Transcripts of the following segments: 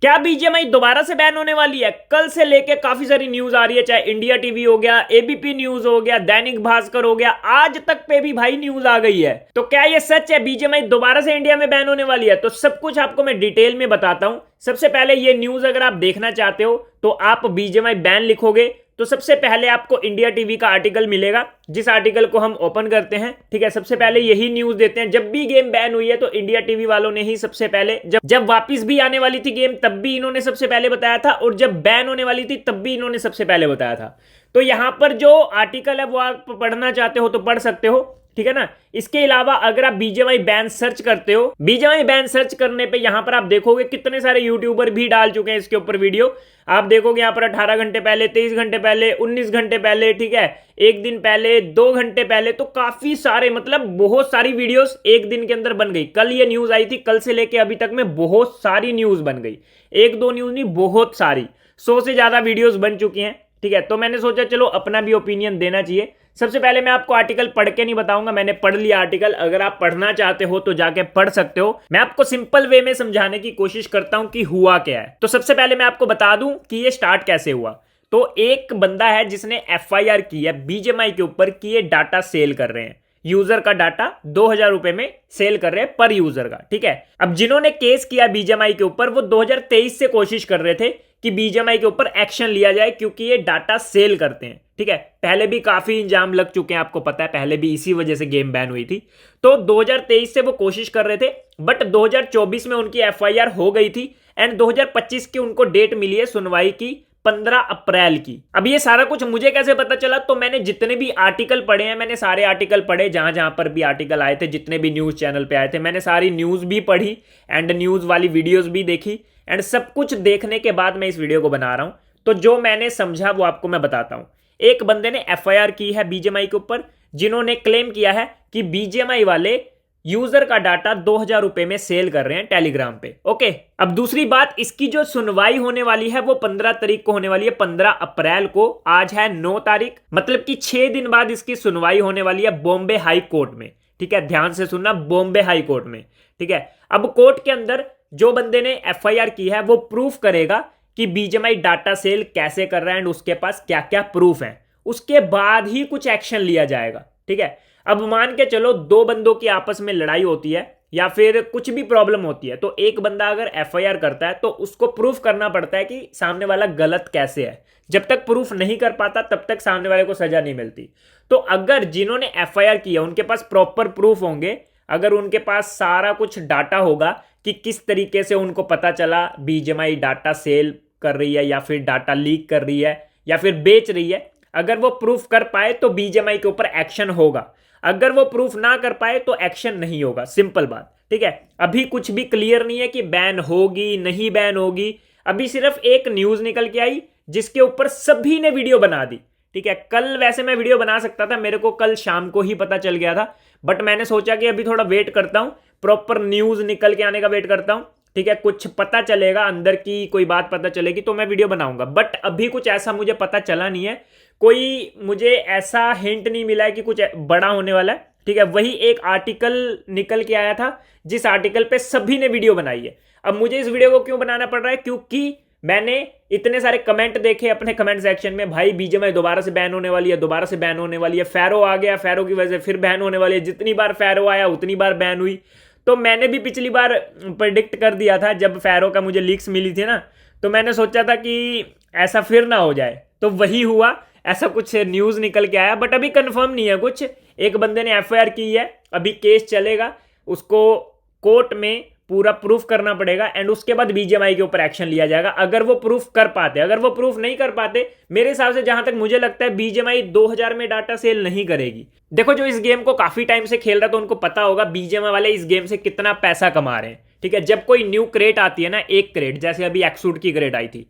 क्या बीजीएमआई दोबारा से बैन होने वाली है? कल से लेके काफी सारी न्यूज आ रही है, चाहे इंडिया टीवी हो गया, एबीपी न्यूज हो गया, दैनिक भास्कर हो गया, आज तक पे भी भाई न्यूज आ गई है। तो क्या ये सच है बीजीएमआई दोबारा से इंडिया में बैन होने वाली है? तो सब कुछ आपको मैं डिटेल में बताता हूं। सबसे पहले ये न्यूज अगर आप देखना चाहते हो तो आप बीजीएमआई बैन लिखोगे तो सबसे पहले आपको इंडिया टीवी का आर्टिकल मिलेगा, जिस आर्टिकल को हम ओपन करते हैं। ठीक है, सबसे पहले यही न्यूज देते हैं। जब भी गेम बैन हुई है तो इंडिया टीवी वालों ने ही सबसे पहले, जब वापस भी आने वाली थी गेम तब भी इन्होंने सबसे पहले बताया था, और जब बैन होने वाली थी तब भी इन्होंने सबसे पहले बताया था। तो यहां पर जो आर्टिकल है वो आप पढ़ना चाहते हो तो पढ़ सकते हो, ठीक है ना। इसके अलावा अगर आप बीजीएमआई बैन सर्च करते हो, बीजीएमआई बैन सर्च करने पे यहां पर आप देखोगे कितने सारे यूट्यूबर भी डाल चुके हैं इसके ऊपर वीडियो। आप देखोगे यहां पर 18 घंटे पहले, 23 घंटे पहले, 19 घंटे पहले, ठीक है, एक दिन पहले, 2 घंटे पहले, तो काफी सारे, मतलब बहुत सारी वीडियोस एक दिन के अंदर बन गई। कल ये न्यूज आई थी, कल से लेके अभी तक में बहुत सारी न्यूज बन गई। एक दो न्यूज नहीं, बहुत सारी, 100 से ज्यादा वीडियोस बन चुकी हैं। ठीक है, तो मैंने सोचा चलो अपना भी ओपिनियन देना चाहिए। सबसे पहले मैं आपको आर्टिकल पढ़ के नहीं बताऊंगा, मैंने पढ़ लिया आर्टिकल। अगर आप पढ़ना चाहते हो तो जाके पढ़ सकते हो। मैं आपको सिंपल वे में समझाने की कोशिश करता हूं कि हुआ क्या है। तो सबसे पहले मैं आपको बता दूं कि ये स्टार्ट कैसे हुआ। तो एक बंदा है जिसने एफआईआर की है बीजीएमआई के ऊपर कि ये डाटा सेल कर रहे हैं, यूजर का डाटा 2000 रुपए में सेल कर रहे हैं पर यूजर का। ठीक है, अब जिन्होंने केस किया बीजीएमआई के ऊपर वो 2023 से कोशिश कर रहे थे कि बीजीएमआई के ऊपर एक्शन लिया जाए, क्योंकि ये डाटा सेल करते हैं। ठीक है, पहले भी काफी इंजाम लग चुके हैं, आपको पता है, पहले भी इसी वजह से गेम बैन हुई थी। तो 2023 से वो कोशिश कर रहे थे, बट 2024 में उनकी एफआईआर हो गई थी एंड 2025 की उनको डेट मिली है सुनवाई की, 15 अप्रैल की। अब ये सारा कुछ मुझे कैसे पता चला? तो मैंने जितने भी आर्टिकल पढ़े हैं, मैंने सारे आर्टिकल पढ़े, जहां जहां पर भी आर्टिकल आए थे, जितने भी न्यूज चैनल पे आए थे, मैंने सारी न्यूज भी पढ़ी एंड न्यूज वाली वीडियोस भी देखी एंड सब कुछ देखने के बाद मैं इस वीडियो को बना रहा हूं। तो जो मैंने समझा वो आपको मैं बताता हूं। एक बंदे ने एफआईआर की है बीजीएमआई के ऊपर, जिन्होंने क्लेम किया है कि बीजीएमआई वाले यूजर का डाटा 2000 रुपए में सेल कर रहे हैं टेलीग्राम पे। ओके, अब दूसरी बात, इसकी जो सुनवाई होने वाली है वो 15 तारीख को होने वाली है, 15 अप्रैल को। आज है 9 तारीख, मतलब कि 6 दिन बाद इसकी सुनवाई होने वाली है बॉम्बे हाई कोर्ट में। ठीक है, ध्यान से सुनना, बॉम्बे हाई कोर्ट में। ठीक है, अब कोर्ट के अंदर जो बंदे ने एफआईआर की है वो प्रूफ करेगा कि बीजीएमआई डाटा सेल कैसे कर रहा है एंड उसके पास क्या क्या प्रूफ है। उसके बाद ही कुछ एक्शन लिया जाएगा। ठीक है, अब मान के चलो दो बंदों की आपस में लड़ाई होती है या फिर कुछ भी प्रॉब्लम होती है, तो एक बंदा अगर एफआईआर करता है तो उसको प्रूफ करना पड़ता है कि सामने वाला गलत कैसे है। जब तक प्रूफ नहीं कर पाता तब तक सामने वाले को सजा नहीं मिलती। तो अगर जिन्होंने एफआईआर किया उनके पास प्रॉपर प्रूफ होंगे, अगर उनके पास सारा कुछ डाटा होगा कि किस तरीके से उनको पता चला बीजीएमआई डाटा सेल कर रही है या फिर डाटा लीक कर रही है या फिर बेच रही है, अगर वो प्रूफ कर पाए तो बीजीएमआई के ऊपर एक्शन होगा। अगर वो प्रूफ ना कर पाए तो एक्शन नहीं होगा, सिंपल बात। ठीक है, अभी कुछ भी क्लियर नहीं है कि बैन होगी नहीं बैन होगी। अभी सिर्फ एक न्यूज निकल के आई जिसके ऊपर सभी ने वीडियो बना दी। ठीक है, कल वैसे मैं वीडियो बना सकता था, मेरे को कल शाम को ही पता चल गया था, बट मैंने सोचा कि अभी थोड़ा वेट करता हूं, प्रॉपर न्यूज निकल के आने का वेट करता हूं। ठीक है, कुछ पता चलेगा, अंदर की कोई बात पता चलेगी तो मैं वीडियो बनाऊंगा, बट अभी कुछ ऐसा मुझे पता चला नहीं है, कोई मुझे ऐसा हिंट नहीं मिला है कि कुछ बड़ा होने वाला है। ठीक है, वही एक आर्टिकल निकल के आया था जिस आर्टिकल पे सभी ने वीडियो बनाई है। अब मुझे इस वीडियो को क्यों बनाना पड़ रहा है? क्योंकि मैंने इतने सारे कमेंट देखे अपने कमेंट सेक्शन में, भाई बीजीएमआई दोबारा से बैन होने वाली है, दोबारा से बैन होने वाली है, फैरो आ गया, फैरो की वजह से फिर बैन होने वाली है, जितनी बार फैरो आया उतनी बार बैन हुई। तो मैंने भी पिछली बार प्रेडिक्ट कर दिया था, जब फैरो का मुझे लीक्स मिली थी ना, तो मैंने सोचा था कि ऐसा फिर ना हो जाए, तो वही हुआ, ऐसा कुछ न्यूज निकल के आया, बट अभी कंफर्म नहीं है कुछ। एक बंदे ने एफआईआर की है, अभी केस चलेगा, उसको कोर्ट में पूरा प्रूफ करना पड़ेगा एंड उसके बाद बीजीएमआई के ऊपर एक्शन लिया जाएगा, अगर वो प्रूफ कर पाते। अगर वो प्रूफ नहीं कर पाते, मेरे हिसाब से जहां तक मुझे लगता है बीजीएमआई 2000 में डाटा सेल नहीं करेगी। देखो, जो इस गेम को काफी टाइम से खेल रहा है तो उनको पता होगा बीजीएमआई वाले इस गेम से कितना पैसा कमा रहे हैं। ठीक है, जब कोई न्यू क्रेट आती है ना, एक क्रेट, जैसे अभी एक्सूट की क्रेट आई थी,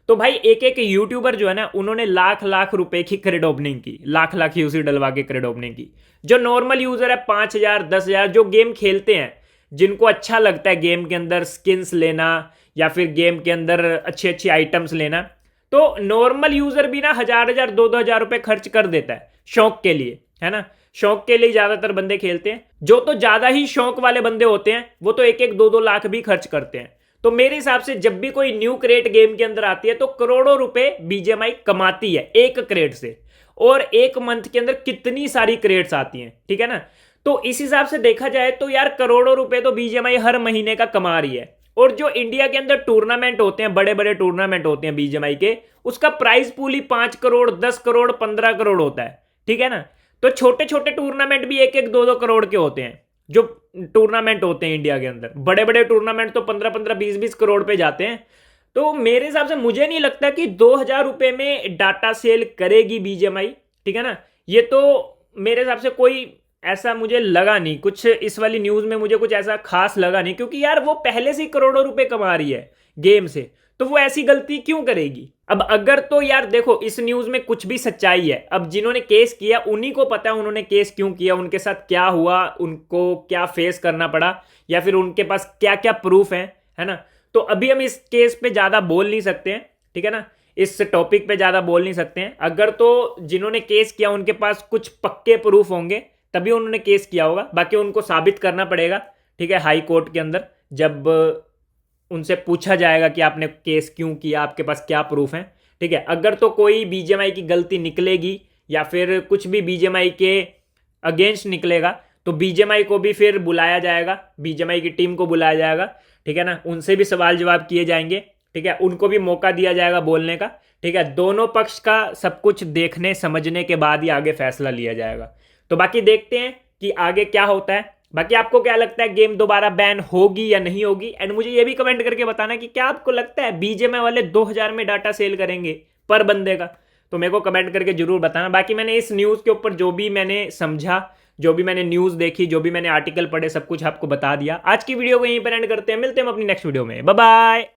तो भाई एक एक यूट्यूबर जो है ना, उन्होंने लाख लाख रुपए की क्रेड ओपनिंग की, लाख लाख यूसी डलवा के क्रेड ओपनिंग की। जो नॉर्मल यूजर है 5000 10,000, जो गेम खेलते हैं, जिनको अच्छा लगता है गेम के अंदर स्किन्स लेना या फिर गेम के अंदर अच्छी अच्छी आइटम्स लेना, तो नॉर्मल यूजर भी ना 1000 2 हजार रुपए खर्च कर देता है शौक के लिए, है ना। शौक के लिए ज्यादातर बंदे खेलते हैं। जो तो ज्यादा ही शौक वाले बंदे होते हैं वो तो 1 1 2 2 लाख भी खर्च करते हैं। तो मेरे हिसाब से जब भी कोई न्यू क्रेट गेम के अंदर आती है तो करोड़ों रुपए बीजीएमआई कमाती है एक क्रेट से, और एक मंथ के अंदर कितनी सारी क्रेट्स आती हैं, ठीक है ना। तो इस हिसाब से देखा जाए तो यार करोड़ों रुपए तो बीजीएमआई हर महीने का कमा रही है। और जो इंडिया के अंदर टूर्नामेंट होते हैं, बड़े बड़े टूर्नामेंट होते हैं बीजीएमआई के, उसका प्राइस पूल ही 5 करोड़ 10 करोड़ 15 करोड़ होता है, ठीक है ना। तो छोटे छोटे टूर्नामेंट भी 1-1 2-2 करोड़ के होते हैं जो टूर्नामेंट होते हैं इंडिया के अंदर। बड़े बड़े टूर्नामेंट तो 15-15 20-20 करोड़ पे जाते हैं। तो मेरे हिसाब से मुझे नहीं लगता कि 2000 रुपए में डाटा सेल करेगी बीजीएमआई, ठीक है ना। ये तो मेरे हिसाब से कोई ऐसा मुझे लगा नहीं, कुछ इस वाली न्यूज में मुझे कुछ ऐसा खास लगा नहीं, क्योंकि यार वो पहले से ही करोड़ों रुपए कमा रही है गेम से, तो वो ऐसी गलती क्यों करेगी। अब अगर तो यार देखो इस न्यूज में कुछ भी सच्चाई है, अब जिन्होंने केस किया उन्हीं को पता है उन्होंने केस क्यों किया, उनके साथ क्या हुआ, उनको क्या फेस करना पड़ा, या फिर उनके पास क्या क्या प्रूफ है ना। तो अभी हम इस केस पे ज्यादा बोल नहीं सकते हैं, ठीक है ना, इस टॉपिक पे ज्यादा बोल नहीं सकते हैं। अगर तो जिन्होंने केस किया उनके पास कुछ पक्के प्रूफ होंगे तभी उन्होंने केस किया होगा, बाकी उनको साबित करना पड़ेगा, ठीक है, हाई कोर्ट के अंदर जब उनसे पूछा जाएगा कि आपने केस क्यों किया, आपके पास क्या प्रूफ है, ठीक है। अगर तो कोई बीजीएमआई की गलती निकलेगी या फिर कुछ भी बीजीएमआई के अगेंस्ट निकलेगा तो बीजीएमआई को भी फिर बुलाया जाएगा, बीजीएमआई की टीम को बुलाया जाएगा, ठीक है ना, उनसे भी सवाल जवाब किए जाएंगे, ठीक है, उनको भी मौका दिया जाएगा बोलने का, ठीक है। दोनों पक्ष का सब कुछ देखने समझने के बाद ही आगे फैसला लिया जाएगा। तो बाकी देखते हैं कि आगे क्या होता है। बाकी आपको क्या लगता है, गेम दोबारा बैन होगी या नहीं होगी, एंड मुझे ये भी कमेंट करके बताना कि क्या आपको लगता है बीजीएमआई वाले 2000 में डाटा सेल करेंगे पर बंदे का, तो मेरे को कमेंट करके जरूर बताना। बाकी मैंने इस न्यूज़ के ऊपर जो भी मैंने समझा, जो भी मैंने न्यूज़ देखी, जो भी मैंने आर्टिकल पढ़े, सब कुछ आपको बता दिया। आज की वीडियो को यहीं पर एंड करते हैं, मिलते हैं हम अपनी नेक्स्ट वीडियो में, बाय बाय।